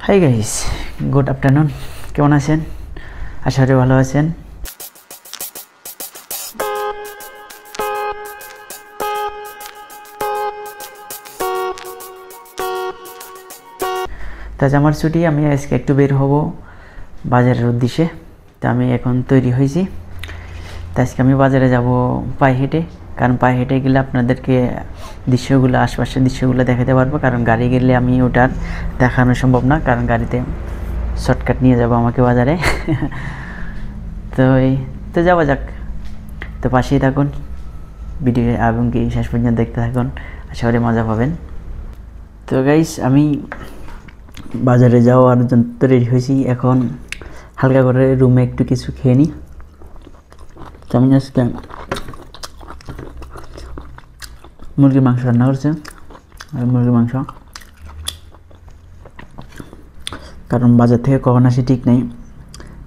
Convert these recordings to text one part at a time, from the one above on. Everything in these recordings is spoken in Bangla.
Hi guys, good afternoon. কেমন আছেন? আশা করি ভালো আছেন। তাজ আমার ছুটি, আমি আজকে একটু বের হব বাজারের উদ্দেশ্যে। তো আমি এখন তৈরি হয়েছি। তো আজকে আমি বাজারে যাব পায়ে হেঁটে, কারণ পায়ে হেঁটে গেলে আপনাদেরকে দৃশ্যগুলো, আশপাশের দৃশ্যগুলো দেখাতে পারবো। কারণ গাড়ি গেলে আমি ওটার দেখানো সম্ভব না, কারণ গাড়িতে শর্টকাট নিয়ে যাব আমাকে বাজারে। তো যাওয়া যাক। তো পাশেই থাকুন, ভিডিও এবং কি শেষ পর্যন্ত দেখতে থাকুন, আশা করি মজা পাবেন। তো গাইস, আমি বাজারে যাওয়ার জন্য রেডি হয়েছি। এখন হালকা করে রুমে একটু কিছু খেয়ে নিই। তো আমি আজকে মুরগির মাংস রান্না করছে, মুরগির মাংস, কারণ বাজার থেকে কখন আসি ঠিক নেই,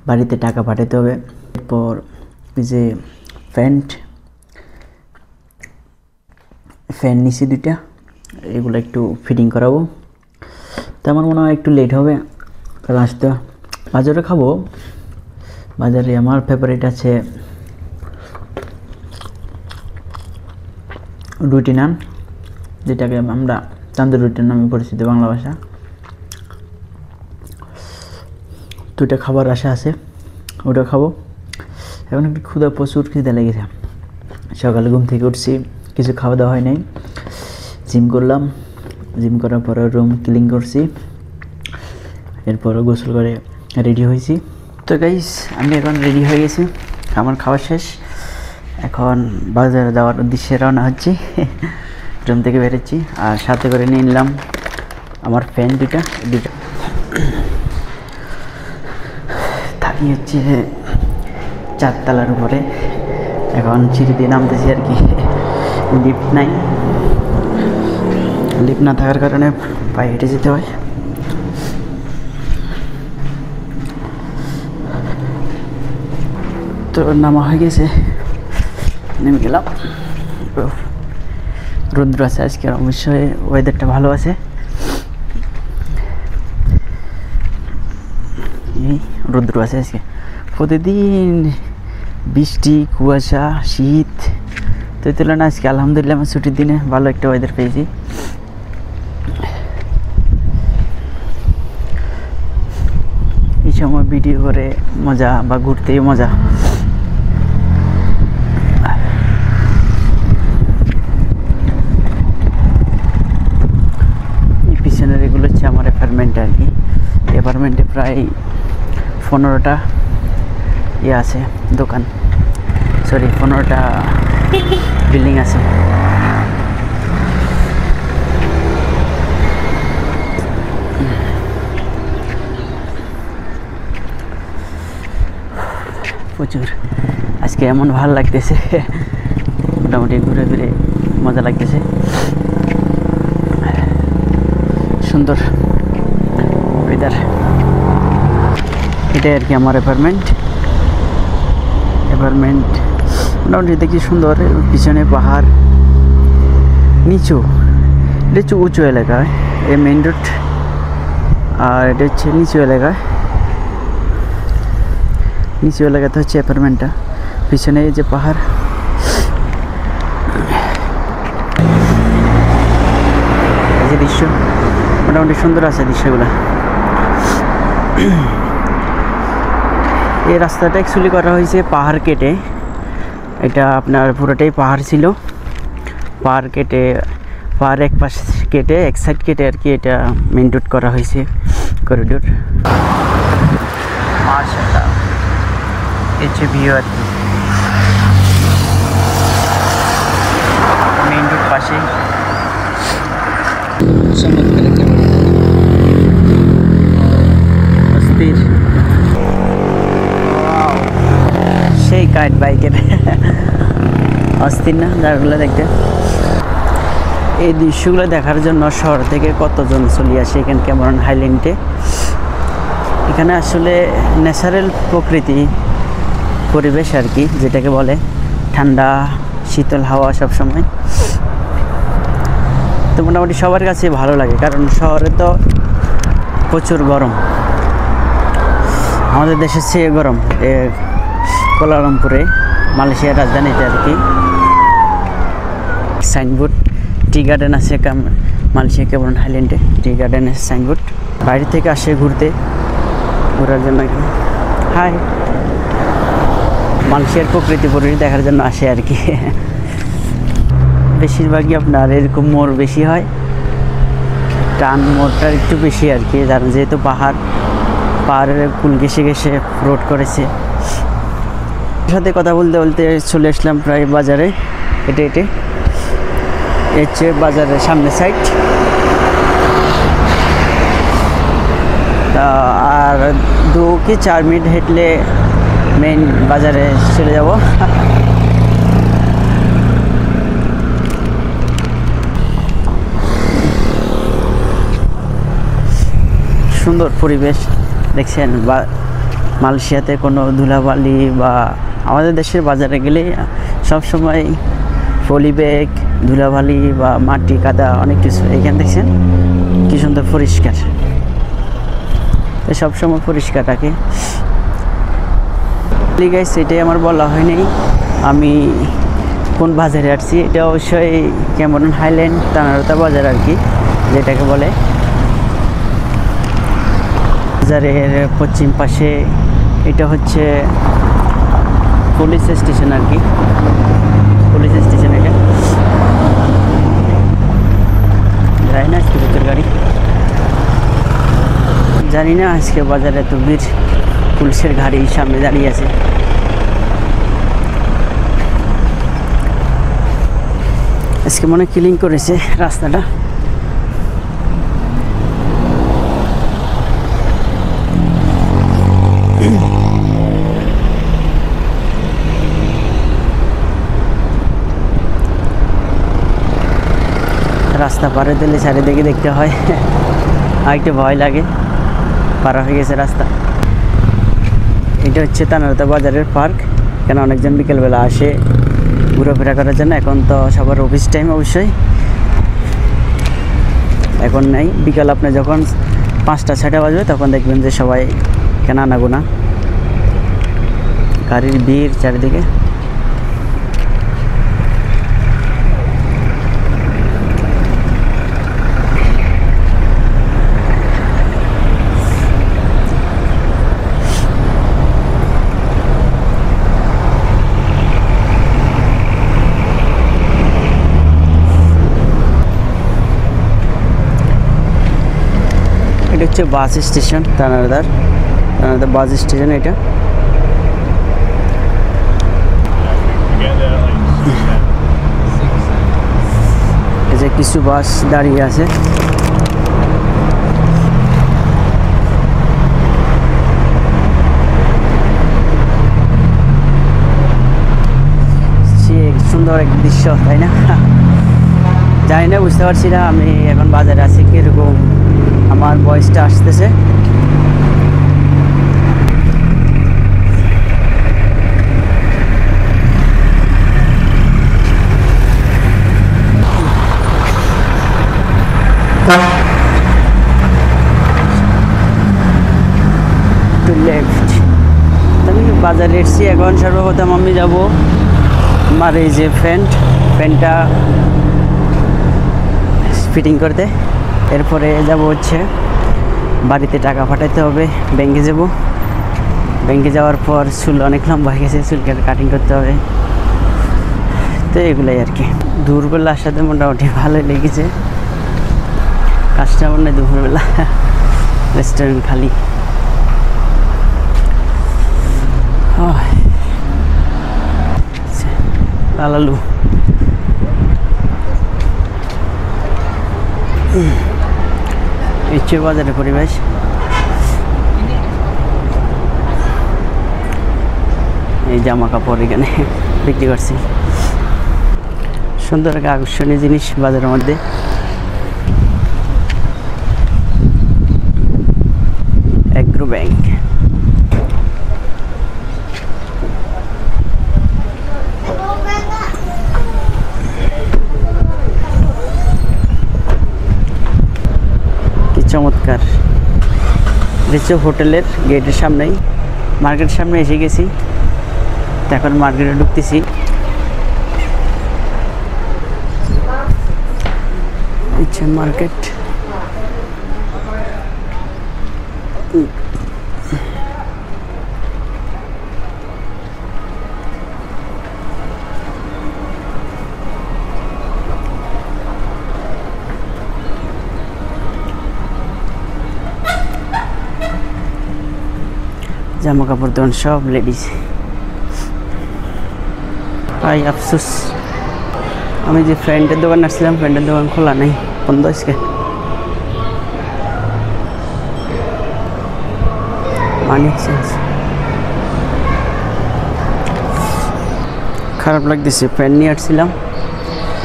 বাড়িতে টাকা পাঠাতে হবে। এরপর যে ফ্যান নিছি দুইটা, এগুলো একটু ফিটিং করাবো। তো আমার মনে হয় একটু লেট হবে, কারণ আসতে বাজারে খাবো। বাজারে আমার ফেভারিট আছে রুটি নান, যেটাকে আমরা চান্দুর রুটির নামে পরিচিত বাংলা ভাষা। দুইটা খাবার আশা আছে, ওটা খাবো। এখন একটু প্রচুর খিদে লেগেছে। সকালে ঘুম থেকে উঠছি, কিছু খাওয়া দাওয়া হয় নাই, জিম করলাম। জিম করার পরে রুম ক্লিন করছি, এরপর গোসল করে রেডি হয়েছি। তো গাইস, আমি এখন রেডি হয়ে গেছি, আমার খাওয়া শেষ। এখন বাজারে যাওয়ার উদ্দেশ্যে রওনা হচ্ছি। রুম থেকে বেরোচ্ছি, আর সাথে করে নিয়ে নিলাম আমার ফ্যান দুইটা। থাকি হচ্ছে 4 তলার উপরে, এখন সিঁড়ি দিয়ে নামতেছি আর কি। লিফট নাই, লিফট না থাকার কারণে পায়ে হেঁটে যেতে হয়। তো নামা হয়ে গেছে, নেমে গেলাম। রৌদ্র আছে আজকে, অবশ্যই ওয়েদারটা ভালো আছে। এই রৌদ্র আছে আজকে, প্রতিদিন বৃষ্টি, কুয়াশা, শীত। তো এই তুলনায় আজকে আলহামদুলিল্লাহ আমি ছুটির দিনে ভালো একটা ওয়েদার পেয়েছি। এই সময় ভিডিও করে মজা, বা ঘুরতেই মজা। এই পিছনের এগুলো হচ্ছে আমার অ্যাপার্টমেন্ট আর কি। অ্যাপার্টমেন্টে প্রায় 15টা আছে দোকান, 15টা বিল্ডিং আছে। প্রচুর আজকে এমন ভালো লাগতেছে, মোটামুটি ঘুরে ফিরে মজা লাগতেছে। সুন্দর ওয়েদার। এটাই আর কি আমার অ্যাপার্টমেন্ট। মোটামুটি দেখি সুন্দর। পিছনে পাহাড়, নিচু, এটা হচ্ছে উঁচু এলাকায়, এই মেইন রোড, আর এটা হচ্ছে নিচু এলাকায়। নিচু এলাকাতে হচ্ছে অ্যাপার্টমেন্টটা, পিছনে এই যে পাহাড়। এই যে দৃশ্য, মোটামুটি সুন্দর আছে দৃশ্যগুলো। এই রাস্তাটা অ্যাকচুয়ালি করা হয়েছে পাহাড় কেটে। এটা আপনার পুরোটাই পাহাড় ছিল, পাহাড় কেটে, পাহাড় এক পাশ কেটে, এক সাইড কেটে আর কি এটা মেইন রোড করা হয়েছে, করিডোর। মাশাআল্লাহ, এই যে ভিউ আর কি, মেইন রোড পাশে। অস্থির, সেই কাইট বাইকের, অস্থির না জায়গাগুলো দেখতে। এই দৃশ্যগুলো দেখার জন্য শহর থেকে কতজন চলে আসে এখানে ক্যামেরন হাইল্যান্ডে। এখানে আসলে ন্যাচারাল প্রকৃতি, পরিবেশ আর কি, যেটাকে বলে ঠান্ডা শীতল হাওয়া সব সময়। তো মোটামুটি সবার কাছে ভালো লাগে, কারণ শহরে তো প্রচুর গরম, আমাদের দেশের চেয়ে গরম। কোয়ালালামপুরে, মালয়েশিয়ার রাজধানীতে আর কি। সাইনবোর্ড টি গার্ডেন আছে মালয়েশিয়া ক্যামেরন হাইল্যান্ডে, টি গার্ডেনের সাইনবোর্ড। বাইরে থেকে আসে ঘোরার জন্য এখানে। হাই, মালয়েশিয়ার প্রকৃতি পরিবেশ দেখার জন্য আসে আর কি। বেশিরভাগই আপনার এরকম মোড় বেশি হয়, টান মোড়টা একটু বেশি আর কি, যেহেতু পাহাড়ের কুল ঘেসে ঘেসে রোড করেছে। সাথে কথা বলতে বলতে চলে আসলাম প্রায় বাজারে। হেঁটে হচ্ছে বাজারের সামনে সাইড। আর 2 কি 4 মিনিট হেঁটলে মেইন বাজারে চলে যাব। সুন্দর পরিবেশ দেখছেন। মালয়েশিয়াতে কোনো ধুলাবালি বা আমাদের দেশের বাজারে গেলে সবসময় পলি ব্যাগ, ধুলাবালি বা মাটি কাদা অনেক কিছু। এখানে দেখছেন কি সুন্দর পরিষ্কার, সবসময় পরিষ্কার থাকে। গাইস, এটাই আমার বলা হয়নি আমি কোন বাজারে আসছি। এটা অবশ্যই ক্যামেরন হাইল্যান্ড তানারতা বাজার আর কি, যেটাকে বলে। বাজারের পশ্চিম পাশে এটা হচ্ছে পুলিশ স্টেশন আর কি, পুলিশ স্টেশন। এটা যাই না আজকে ভেতর গাড়ি, জানি না আজকে বাজারে এত ভিড়। পুলিশের গাড়ি সামনে দাঁড়িয়ে আছে। আজকে মনে ক্লিন করেছে রাস্তাটা। রাস্তা পারে দিলে চারিদিকে দেখতে হয়, আর একটু ভয় লাগে। পারা হয়ে গেছে রাস্তা। এটা হচ্ছে তানারতা বাজারের পার্ক। এখানে অনেকজন বিকেলবেলা আসে ঘোরাফেরা করার জন্য। এখন তো সবার অফিস টাইম অবশ্যই, এখন নেই। বিকাল আপনি যখন 5টা-6টা বাজবে তখন দেখবেন যে সবাই কেন আনাগোনা, গাড়ির ভিড় চারিদিকে। এটা হচ্ছে বাস স্টেশন, তানারতা বাস স্টেশন। এটা এই যে কিছু বাস দাঁড়িয়ে আছে। সুন্দর এক দৃশ্য, তাই না? জানি না, বুঝতে পারছি না আমি এখন বাজারে আছি কিরকম আমার ভয়েসটা আসতেছে। আমি বাজারে এসেছি। এখন সর্বপ্রথম আমি যাব আমার এই যে ফ্যানটা ফিটিং করতে। এরপরে যাব হচ্ছে বাড়িতে টাকা পাঠাতে হবে, ব্যাংকে যাব। ব্যাংকে যাওয়ার পর চুল অনেক লম্বা হয়ে গেছে, চুল কাটিং করতে হবে। তো এগুলাই আর কি। দুপুরবেলা আসাতে মোটামুটি ভালোই লেগেছে, কাস্টমার নেই দুপুরবেলা, রেস্টুরেন্ট খালি। লালালু ইচ্ছে বাজারের পরিবেশ। এই জামা কাপড় এখানে বিক্রি করছি। সুন্দর এক আকর্ষণীয় জিনিস বাজারের মধ্যে। Agro bank. কি চমৎকার হচ্ছে হোটেলের গেটের সামনেই, মার্কেটের সামনে এসে গেছি। তো এখন মার্কেটে ঢুকতেছি। আচ্ছা মার্কেট, জামা কাপড় দোকান সব লেডিস। ভাই আফসোস, আমি যে ফ্রেন্ডের দোকান আসছিলাম, ফ্রেন্ডের দোকান খোলা নেই, বন্ধ আজকে। মানি এক্সচেঞ্জ খারাপ লাগতেছে। ফ্রেন্ড নিয়ে আসছিলাম,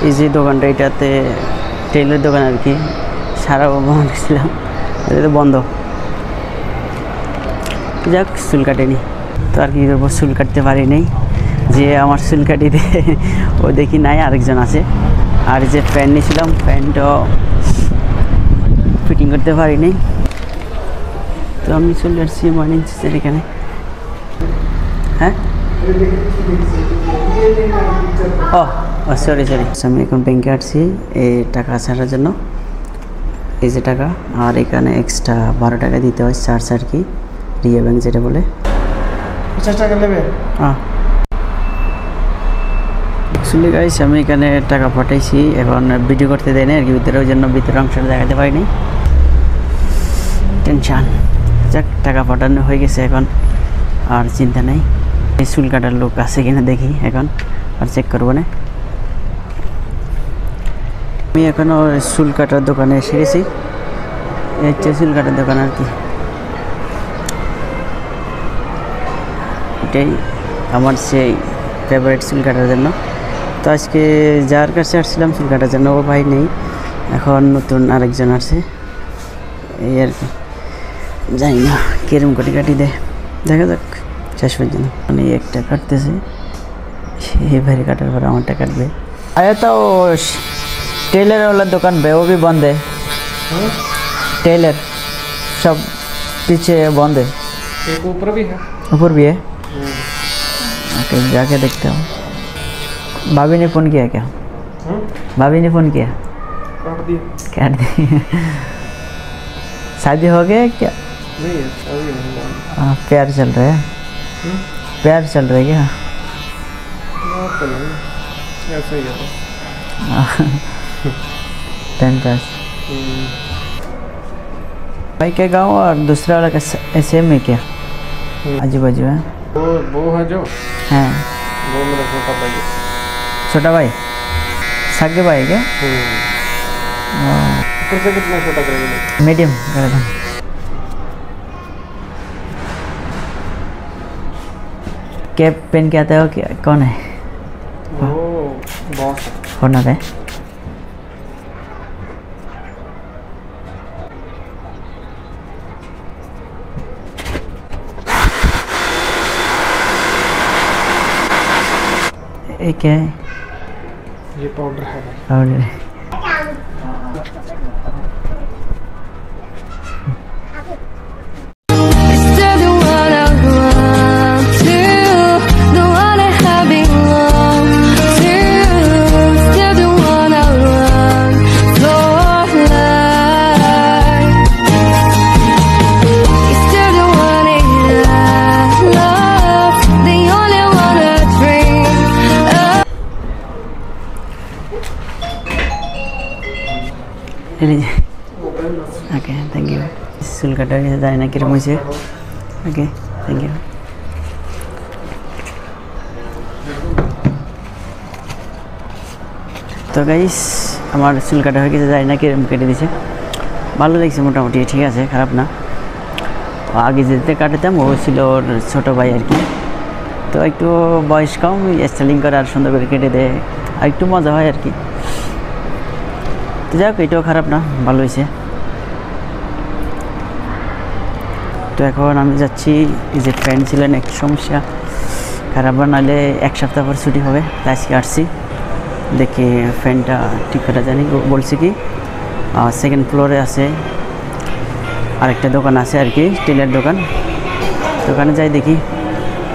এই যে দোকানটা, এটাতে টেইলের দোকান আর কি, সারা ভ্রমণ আসছিলাম, এটা তো বন্ধ। যাক, চুল কাটেনি তো আর কি করবো, চুল কাটতে পারি নাই। যে আমার চুল কাটি দেয় ও দেখি নাই, আরেকজন আছে। আর যে প্যান্ট নিয়েছিলাম, প্যান্টও ফিটিং করতে পারি নাই। তো আমি চলে আসছি মর্নিং সিস্টের এখানে। হ্যাঁ, ও সরি সরি, আমি এখন ব্যাংকে আসছি এই টাকা ছাড়ার জন্য। এই যে টাকা, আর এখানে এক্সট্রা 12 টাকা দিতে হয়, চার্জ আর কি, রিয়া ব্যাংক যেটা বলে। 50 টাকা নেবে? হ্যাঁ, অ্যাকচুয়ালি গাইস আমি এখানে টাকা পাঠাইছি, এখন ভিডিও করতে দেয় না আর কি ভিতরে, ওই জন্য ভিতরের অংশটা দেখাতে পারিনি, টেনশান। যাক, টাকা পাঠানো হয়ে গেছে, এখন আর চিন্তা নেই। এই চুল কাটার লোক আছে কিনা দেখি, এখন আর চেক করবো না। আমি এখনও চুল কাটার দোকানে এসে গেছি, এই হচ্ছে চুল কাটার দোকান আর কি। এটাই আমার সেই ফেভারিট চুল কাটার জন্য। তো আজকে যার কাছে আসছিলাম চুল কাটার জন্য, ও ভাই নেই, এখন নতুন আরেকজন আসছে, এই আর কি। জানি না কিরম করে কাটি দেয়, দেখা যাক শেষ পর্যন্ত। মানে একটা কাটতেছে, এই ভাই কাটার পর আমারটা কাটবে। আরে তো टेलर वाला दुकान पे वो भी बंद है, टेलर सब पीछे बंद है। एक ऊपर भी है? ऊपर भी है, ओके जाके देखता हूँ। भाभी ने फ़ोन किया क्या? भाभी ने फ़ोन किया? काट दिया। शादी हो गया क्या? नहीं है, शादी नहीं। हाँ, प्यार चल रहा है? प्यार चल रहा है क्या? ऐसा ही है टाइम पास। भाई के गाँव और दूसरा वाला का सेम है क्या? आजू बाजू है? वो है जो, हाँ वो मेरा छोटा भाई है। छोटा भाई, सगे भाई क्या? ऊपर से कितना छोटा करेंगे? मीडियम कर दो। कैप पहन के आता हो क्या? कौन है वो? बॉस है। ओनर है। ये क्या है? ये पाउडर है भाई। पाउडर। Okay thank you. चुल काटा যায় না কিরকম হয়েছে। Okay thank you. তো গাইস আমার চুল কাটা হয়ে গেছে, যায় না কিরকম কেটে দিছে, ভালো লাগছে মোটামুটি, ঠিক আছে, খারাপ না। আগে যেতে কাটাতাম ও ছিল ওর ছোটো ভাই আর কি, তো একটু বয়স কম, স্টাইলিং করে আর সুন্দর করে কেটে দেয়, আর একটু মজা হয় আর কি। তো যাক, এটাও খারাপ না, ভালো হয়েছে। তো এখন আমি যাচ্ছি, এই যে ফ্রেন্ড ছিলেন, একটু সমস্যা খারাপ, নাহলে এক সপ্তাহ পর ছুটি হবে, তাই আজকে আসছি, দেখি ফ্যানটা ঠিক করা জানি। বলছি কি সেকেন্ড ফ্লোরে আছে, আরেকটা দোকান আছে আর কি, স্টিলের দোকান। দোকানে যাই দেখি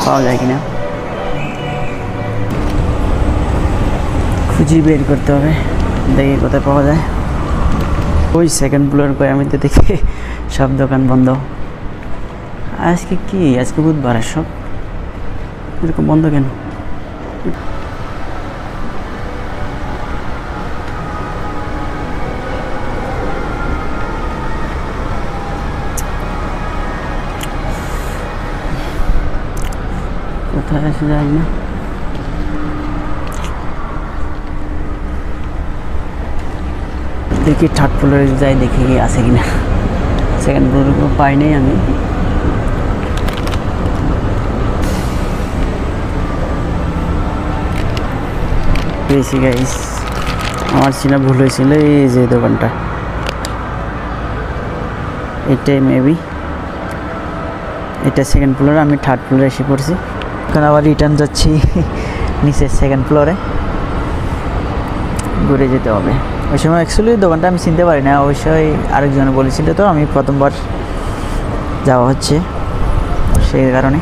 পাওয়া যায় কিনা, খুঁজি বের করতে হবে, দেখি কোথায় পাওয়া যায়। ওই সেকেন্ড ফ্লোর করে আমি তো দেখি সব দোকান বন্ধ। আজকে কি, আজকে বুধবার, সব এরকম বন্ধ কেন? কোথায় আসে যায় না। দেখি থার্ড ফ্লোরে যাই, দেখি আছে কিনা। সেকেন্ড ফ্লোরে পাই নাই আমি। পেয়েছি গাইস, আমার ছিল ভুল হয়েছিল। এই যে দোকানটা, এটাই মেবি, এটা সেকেন্ড ফ্লোরে, আমি থার্ড ফ্লোরে এসে পড়ছি। এখন আবার রিটার্ন যাচ্ছি নিচের সেকেন্ড ফ্লোরে, ঘুরে যেতে হবে। ওই সময় অ্যাকচুয়ালি দোকানটা আমি চিনতে পারি না, অবশ্যই আরেকজনে বলেছিল, তো আমি প্রথমবার যাওয়া হচ্ছে সেই কারণে।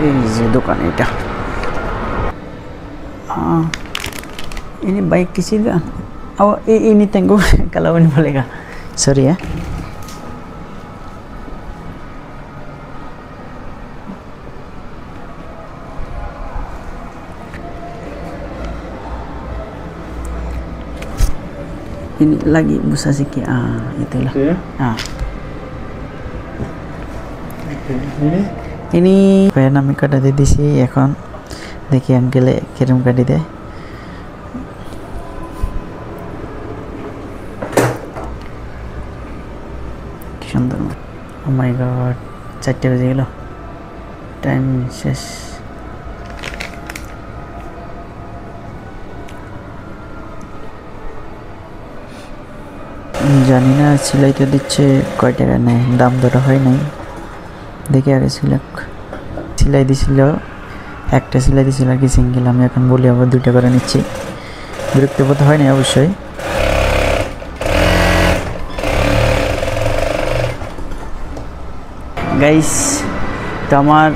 এই যে দোকান, এটা ini baik किसी का oh ini tengok kalau ini boleh kah, sorry ya. Ini lagi busa sikit, itulah ya? ini pengen আমি কাটাতে দিছি। এখন দেখি আঙ্কেলে কিরম কাটি দেয়। কি সুন্দর, ও মাই গড, 4টা বেজে গেল, টাইম শেষ। জানি না সিলাইতে দিচ্ছে কয় টাকা নেয়, দাম ধরা হয় নাই। দেখে আগে সিলাই দিছিল, একটা সিলাই দিছিল আর কি সিঙ্গেল। আমি এখন বলি আবার 2টা করে নিচ্ছি, বিরক্ত বোধ হয় না অবশ্যই। গাইস, তো আমার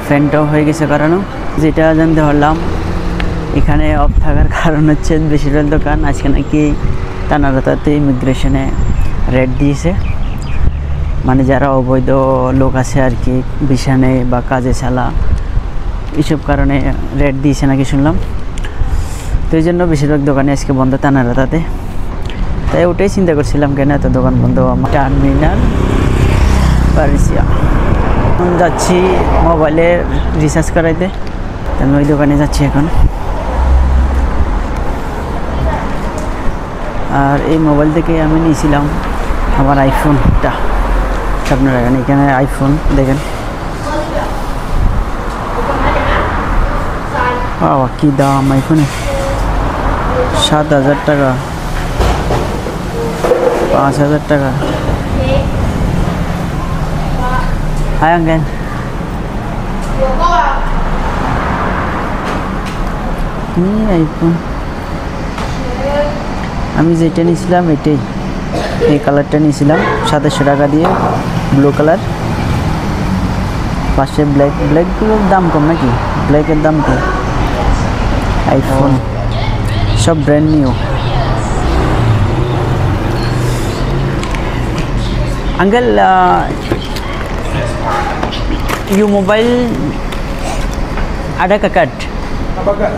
ফ্যানটাও হয়ে গেছে কারণ, যেটা জানতে পারলাম এখানে অফ থাকার কারণ হচ্ছে বেশিরভাগ দোকান আজকে নাকি তানারাতাতে ইমিগ্রেশনে রেড দিয়েছে, মানে যারা অবৈধ লোক আছে আর কি, ভিসা নেই বা কাজে চালা, এইসব কারণে রেড দিয়েছে নাকি শুনলাম। তো এই জন্য বেশিরভাগ দোকানে আজকে বন্ধ তানারাতাতে। তাই ওটাই চিন্তা করছিলাম কেন এত দোকান বন্ধ। আমার টার্মিনাল পারিসিয়া যাচ্ছি মোবাইলে রিচার্জ করাইতে, আমি ওই দোকানে যাচ্ছি এখন। আর এই মোবাইল থেকে আমি নিয়েছিলাম আমার আইফোনটা, আপনারা এখানে আইফোন দেখেন, বাবা কি দাম আইফোনে, 7,000 টাকা, 5,000 টাকা। হাই আঙ্কেল, আইফোন আমি যেটা নিয়েছিলাম এটাই, এই কালারটা নিয়েছিলাম 2700 টাকা দিয়ে, ব্লু কালার। পাশে ব্ল্যাকগুলোর দাম কম নাকি, ব্ল্যাকের দাম কম। আইফোন সব brand new. Uncle you mobile ada ke card? Apa kak?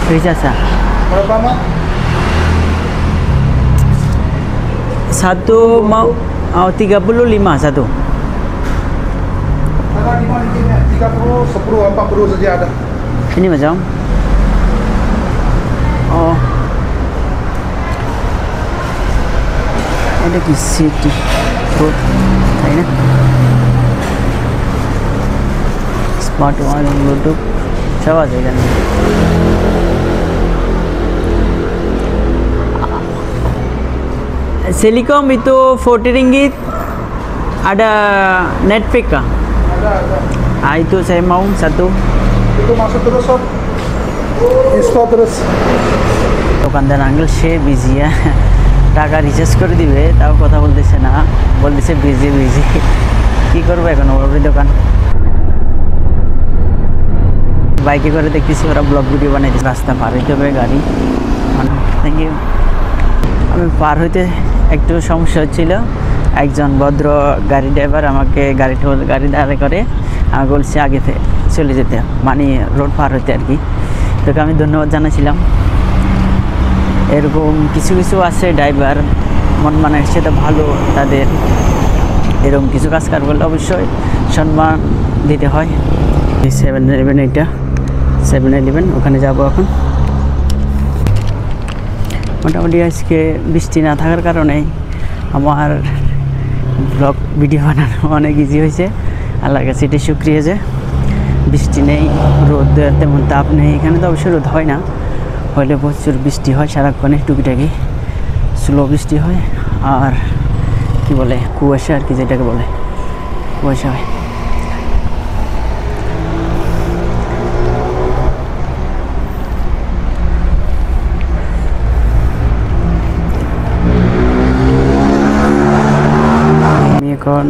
Recharge. Berapa mak? Satu mau 35 satu. Ada di mana ini? 30, 10, 40 saja ada. Ini macam? Oh. Ada kisi di road. Ini. Smart one Bluetooth. Siapa sih kan? Silicom itu 40 ringgit. Ada Netflix kah? Ada. Itu saya mau satu. Itu masuk terus sob. Isto terus. দোকানদার আঙ্কেল সে বিজি, টাকা রিচার্জ করে দিবে তাও কথা বলতেছে না, বলতেছে বিজি বিজি। কী করবো এখন ওর দোকান। বাইকে করে দেখতেছি ওরা ব্লগ ভিডিও বানাইছে, রাস্তা পার হইতে হবে গাড়ি। Thank you. আমি পার হইতে একটু সমস্যা হচ্ছিল, একজন ভদ্র গাড়ি ড্রাইভার আমাকে গাড়ি দাঁড়া করে আমাকে বলছে আগে চলে যেতে, মানে রোড পার হইতে আর কি। তোকে আমি ধন্যবাদ জানাছিলাম। এরকম কিছু কিছু আছে ড্রাইভার মন মানসিকতা ভালো, তাদের এরকম কিছু কাজ কার করলে অবশ্যই সম্মান দিতে হয়। 7-Eleven, এটা 7-Eleven, ওখানে যাব এখন। মোটামুটি আজকে বৃষ্টি না থাকার কারণে আমার ব্লগ ভিডিও বানানো অনেক ইজি হয়েছে। আল্লাহর কাছে এটাই শুকরিয়া যে বৃষ্টি নেই, রোদ তেমন তাপ নেই। এখানে তো অবশ্যই রোদ হয় না, হলে প্রচুর বৃষ্টি হয় সারাক্ষণে, টুকিটাকি স্লো বৃষ্টি হয়। আর কি বলে কুয়াশা আর কি, যেটাকে বলে কুয়াশা হয়। আমি এখন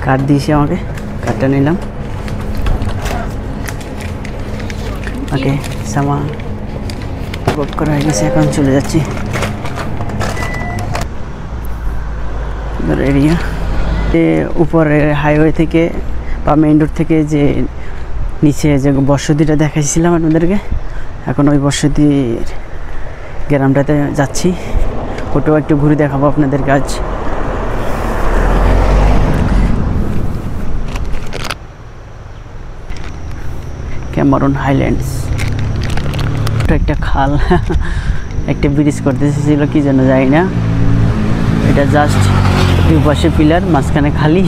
কার্ড দিয়েছি, আমাকে কার্ডটা নিলাম। ওকে, সামা বুক করা হয়ে গেছে, এখন চলে যাচ্ছি এরিয়া। উপরে হাইওয়ে থেকে বা মেইন রোড থেকে যে নিচে যে বসতিটা দেখাইছিলাম আপনাদেরকে, এখন ওই বসতির গ্রামটাতে যাচ্ছি। ওটাও একটু ঘুরে দেখাবো আপনাদের কাজ। ক্যামেরন হাইল্যান্ডস, একটা খাল, একটা ব্রিজ করতেছিল কি যেন যায় না, এটা জাস্ট দুই পাশে পিলার, মাঝখানে খালি।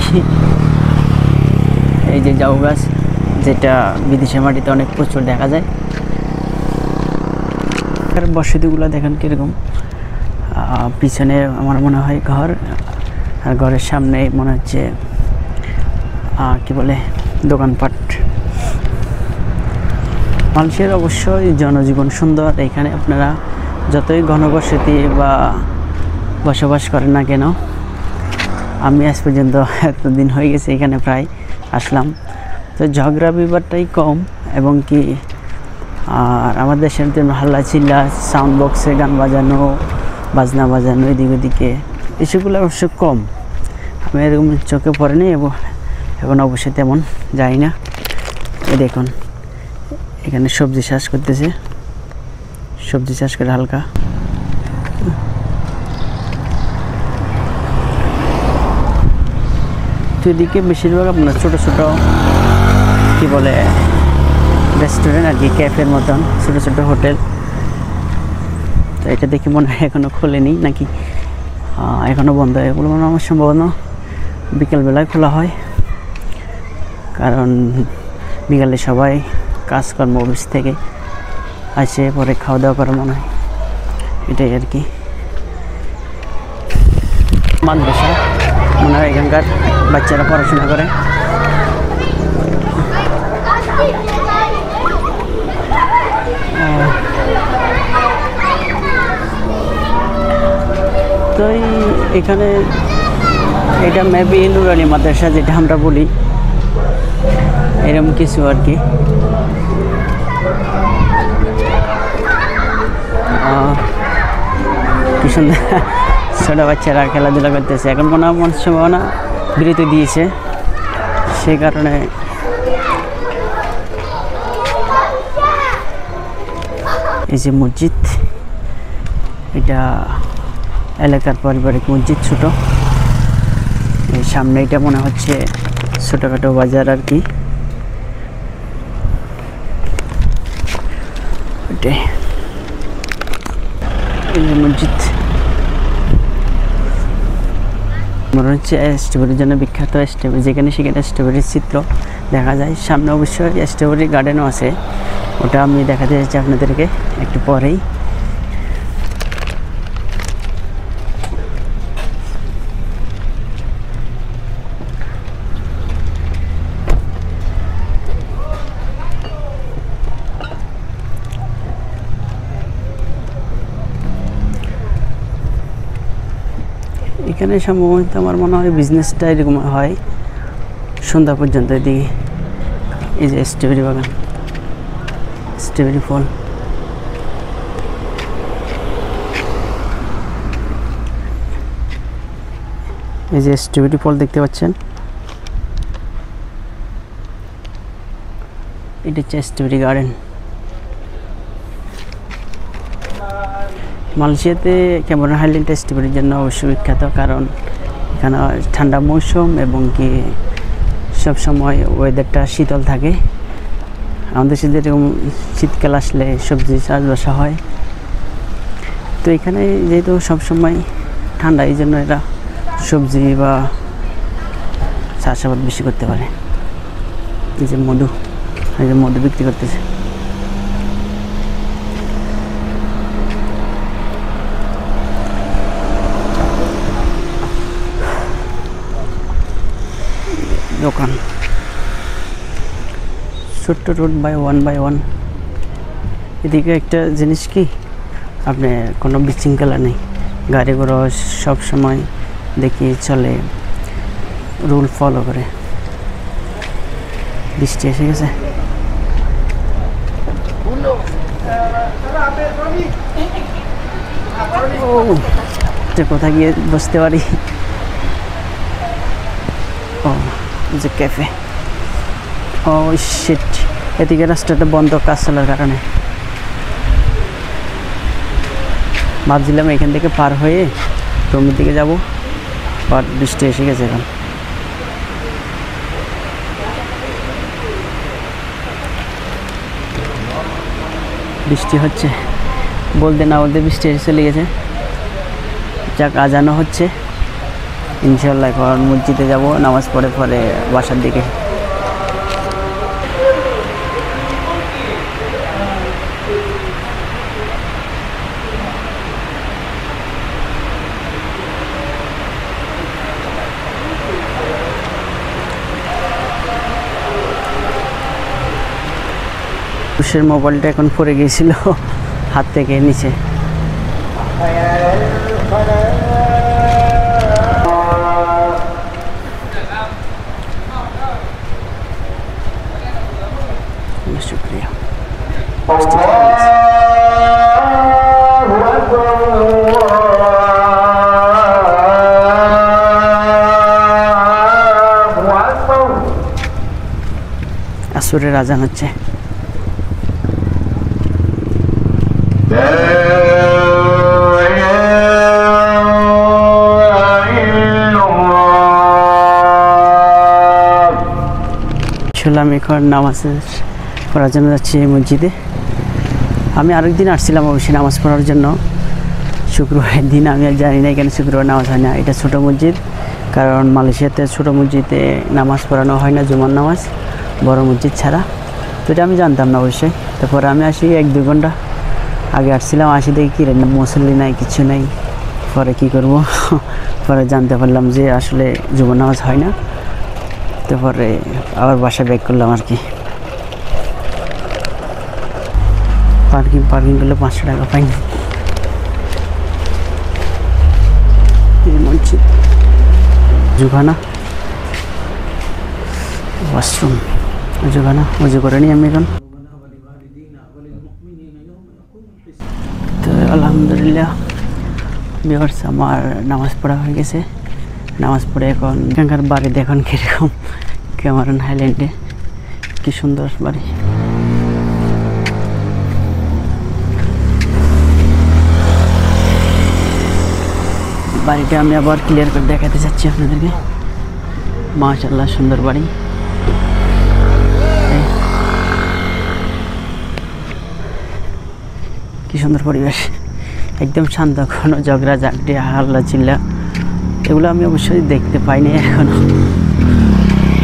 এই যে জাউ গাছ, যেটা বিদেশের মাটিতে অনেক প্রচুর দেখা যায়। বসতিগুলো দেখেন কীরকম, পিছনে আমার মনে হয় ঘর, আর ঘরের সামনে মনে হচ্ছে কি বলে দোকানপাট। মানুষের অবশ্যই জনজীবন সুন্দর। এখানে আপনারা যতই ঘনবসতি বা বসবাস করেন না কেন, আমি আজ পর্যন্ত এতদিন হয়ে গেছে এখানে প্রায় আসলাম, তো ঝগড়া বিবাদটাই কম। এবং কি আর আমাদের দেশের জন্য হাল্লা চিল্লা, সাউন্ড বক্সে গান বাজানো, বাজনা বাজানো এদিক ওদিকে, এসবগুলো অবশ্য কম। আমি এরকম চোখে পড়েনি এবং এখন অবশ্যই তেমন যাই না। দেখুন এখানে সবজি চাষ করতেছে, সবজি চাষ করে হালকা। এদিকে বেশিরভাগ আপনার ছোটো ছোটো কি বলে রেস্টুরেন্ট আর কি, ক্যাফের মতন ছোটো ছোটো হোটেল। তো এটা দেখে মনে হয় এখনও খোলেনি নাকি এখনও বন্ধ, এগুলো মনে আমার সম্ভাবনা বিকেলবেলায় খোলা হয়, কারণ বিকালে সবাই কাজকর্ম অফিস থেকে আসে, পরে খাওয়া দাওয়া করে মনে হয়, এটাই আর কি। মাদ্রাসা মনে হয় এখানকার বাচ্চারা পড়াশোনা করে। তো এখানে এটা মেবি নুরানি মাদ্রাসা যেটা আমরা বলি, এরকম কিছু আর কি। কি সুন্দর ছোটো বাচ্চারা খেলাধুলা করতেছে। এখন মনে হয় সম্ভাবনা বিরতি দিয়েছে, সেই কারণে এই যে মসজিদ, এটা এলাকার পারিবারিক মসজিদ, ছোট। এই সামনে এটা মনে হচ্ছে ছোটোখাটো বাজার আর কি। ওটাই এই যে মসজিদ, মনে হচ্ছে স্ট্রবেরির জন্য বিখ্যাত। স্ট্রবেরি যেখানে সেখানে স্ট্রবেরির চিত্র দেখা যায়। সামনে অবশ্যই স্ট্রবেরি গার্ডেনও আছে, ওটা আমি দেখাতে চাইছি আপনাদেরকে একটু পরেই। এখানে সম্ভবত আমার মনে হয় বিজনেসটা এরকম হয় সন্ধ্যা পর্যন্ত। এদিকে এই যে স্ট্রবেরি বাগান, স্ট্রবেরি ফল। এই যে স্ট্রবেরি ফল দেখতে পাচ্ছেন, এটা হচ্ছে স্ট্রবেরি গার্ডেন। মালয়েশিয়াতে ক্যামেরন হাইল্যান্ড স্ট্রবেরির জন্য অবশ্যই বিখ্যাত, কারণ এখানে ঠান্ডা মৌসুম এবং কি সবসময় ওয়েদারটা শীতল থাকে। আমাদের দেশে যেরকম শীতকাল আসলে সবজি চাষবাসা হয়, তো এখানে যেহেতু সবসময় ঠান্ডা, এই জন্য এরা সবজি বা চাষাবাদ বেশি করতে পারে। এই যে মধু, এই যে মধু বিক্রি করতেছে। দোকান ছোট্ট রোড বাই ওয়ান। এদিকে একটা জিনিস কি, আপনি কোনো বিশৃঙ্খলা নেই, গাড়ি ঘোড়া সব সময় দেখি চলে, রুল ফলো করে। বৃষ্টি এসে গেছে। ও কোথায় গিয়ে বসতে পারি? ও যে ক্যাফে। ও শিট, এদিকে রাস্তাটা বন্ধ কাজ চলার কারণে। ভাবছিলাম এখান থেকে পার হয়ে রুমের দিকে যাব, বাট বৃষ্টি এসে গেছে। এখন বৃষ্টি হচ্ছে, বলতে না বলতে বৃষ্টি এসে চলে গেছে। যাক, আজানও হচ্ছে। ইনশাল্লাহ এখন মসজিদে যাব, নামাজ পড়ে পরে বাসার দিকে। পুরুষের মোবাইলটা এখন পড়ে গিয়েছিল হাত থেকে নিচে। শুক্রিয়া। আসরের আজান হচ্ছে। আমি এখন নামাজ পড়ার জন্য যাচ্ছি মসজিদে। আমি আরেকদিন আসছিলাম অবশ্যই নামাজ পড়ার জন্য, শুক্রবারের দিন। আমি আর জানি না এখানে শুক্রবার নামাজ হয় না। এটা ছোটো মসজিদ, কারণ মালয়েশিয়াতে ছোটো মসজিদে নামাজ পড়ানো হয় না, জুমার নামাজ, বড় মসজিদ ছাড়া। তো এটা আমি জানতাম না অবশ্যই। তারপরে আমি আসি 1-2 ঘন্টা আগে আসছিলাম, আসি দেখি কি মুসল্লি নাই, কিছু নাই। পরে কি করব, পরে জানতে পারলাম যে আসলে জুমার নামাজ হয় না। তারপরে আবার বাসায় ব্যাক করলাম আর কি। পার্কিং করলে 500 টাকা পাইনি। মসজিদ, জুখানা, ওয়াশরুম, জুখানা। উজু করে নিই আমি এখন। তো আলহামদুলিল্লাহ ভিউয়ার্স, আমার নামাজ পড়া হয়ে গেছে। নামাজ পড়ে এখন এখানকার বাড়ি দেখুন কীরকম, ক্যামেরন হাইল্যান্ডে কি সুন্দর বাড়ি। বাড়িটা আমি আবার ক্লিয়ার করে দেখাতে চাচ্ছি আপনাদেরকে। মাশাআল্লাহ, সুন্দর বাড়ি। কি সুন্দর পরিবেশ, একদম শান্ত, কোনো ঝগড়া ঝাঁকড়ি হাল্লা চিল্লা এগুলো আমি অবশ্যই দেখতে পাইনি এখনো।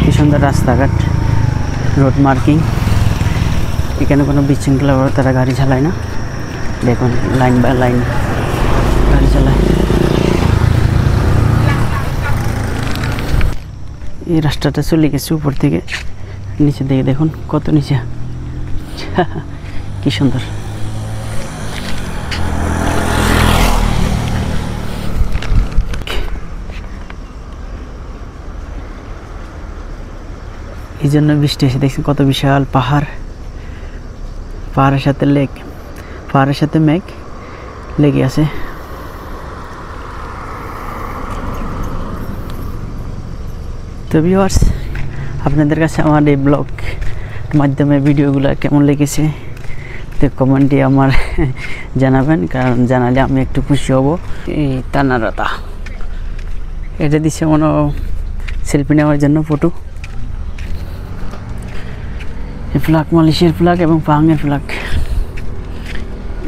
কি সুন্দর রাস্তাঘাট, রোড মার্কিং। এখানে কোনো বিশৃঙ্খলা তারা গাড়ি চালায় না। দেখুন লাইন বাই লাইন গাড়ি চালায়। এই রাস্তাটা চলে গেছে উপর থেকে নিচে দিকে, দেখুন কত নিচে, কি সুন্দর। এই জন্য বৃষ্টি এসে দেখছেন কত বিশাল পাহাড়, পাহাড়ের সাথে লেক, পাহাড়ের সাথে মেঘ লেগে আছে। তো ভিউয়ার্স, আপনাদের কাছে আমার এই ব্লগ মাধ্যমে ভিডিওগুলো কেমন লেগেছে তো কমেন্টে আমার জানাবেন, কারণ জানালে আমি একটু খুশি হব। এই তানারাতা এটা দিচ্ছে মনে সেলফি নেওয়ার জন্য ফটো। এই ফ্ল্যাগ মালয়েশিয়ার ফ্ল্যাগ এবং পাহাঙের ফ্ল্যাগ।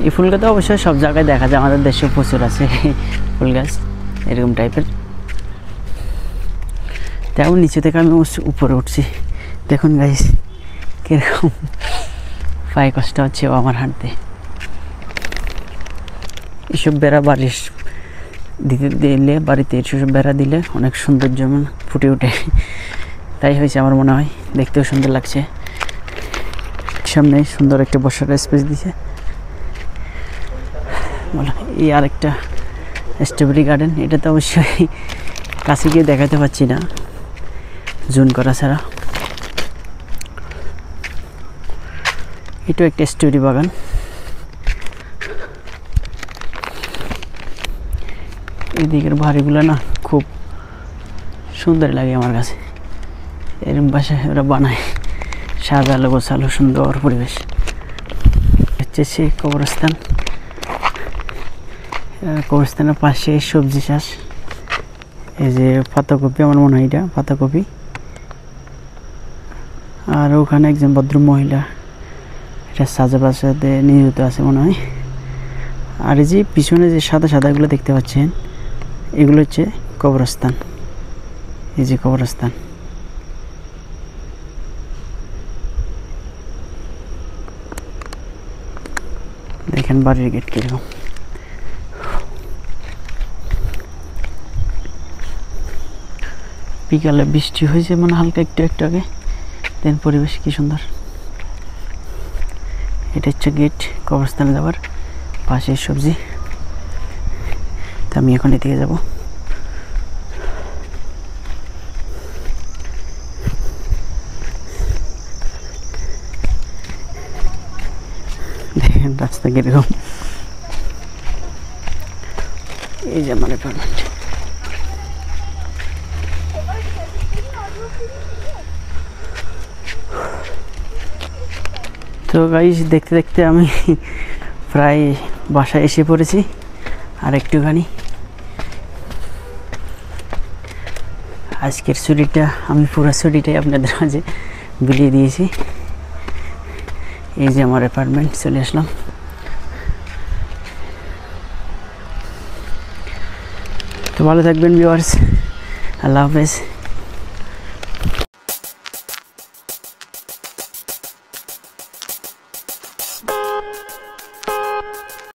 এই ফুল গাছ অবশ্যই সব জায়গায় দেখা যায়, আমাদের দেশেও প্রচুর আছে ফুল গাছ এরকম টাইপের। তেমন নিচে থেকে আমি উপরে উঠছি, দেখুন গাইস কীরকম পায়ে কষ্ট হচ্ছে আমার হাঁটতে। এসব বেড়া বাড়ির দিতে দিলে, বাড়িতে এসব বেড়া দিলে অনেক সুন্দর যেমন ফুটে ওঠে, তাই হয়েছে আমার মনে হয়, দেখতেও সুন্দর লাগছে। সামনে সুন্দর একটা বসার স্পেস দিছে। বলো এই আরেকটা স্ট্রবেরি গার্ডেন, এটা তো অবশ্যই কাছে গিয়ে দেখাতে পাচ্ছি না জুম করা ছাড়া। এটাও একটা স্ট্রবেরি বাগান। এদিকের বাড়িগুলো না খুব সুন্দর লাগে আমার কাছে, এরকম বাসায় ওরা বানায়, সাজালো গোছালো সুন্দর পরিবেশ। হচ্ছে সে কবরস্থান, কবরস্থানের পাশে সবজি চাষ। এই যে পাতাকপি, আমার মনে হয় এটা পাতাকপি। আর ওখানে একজন ভদ্র মহিলা এটা সাজা বাসাতে নিয়োজিত আছে মনে হয়। আর এই যে পিছনে যে সাদা সাদাগুলো দেখতে পাচ্ছেন, এগুলো হচ্ছে কবরস্থান। এই যে কবরস্থান, দেখেন বাড়ির গেট কিরকম। বিকালে বৃষ্টি হয়েছে মানে হালকা একটু একটু আগে, দেন পরিবেশ কি সুন্দর। এটা হচ্ছে গেট কবরস্থানে যাওয়ার, পাশে সবজি। তো আমি এখন এদিকে যাব। দেখেন রাস্তা কিরকম। এই যে আমার অ্যাপার্টমেন্ট। তো গাইস, দেখতে দেখতে আমি প্রায় বাসায় এসে পড়েছি। আর একটুখানি আজকের ছুটিটা আমি পুরো ছুটিটাই আপনাদের মাঝে বিলিয়ে দিয়েছি। এই যে আমার অ্যাপার্টমেন্ট, চলে আসলাম। তো ভালো থাকবেন ভিউয়ার্স, আল্লাহ হাফেজ।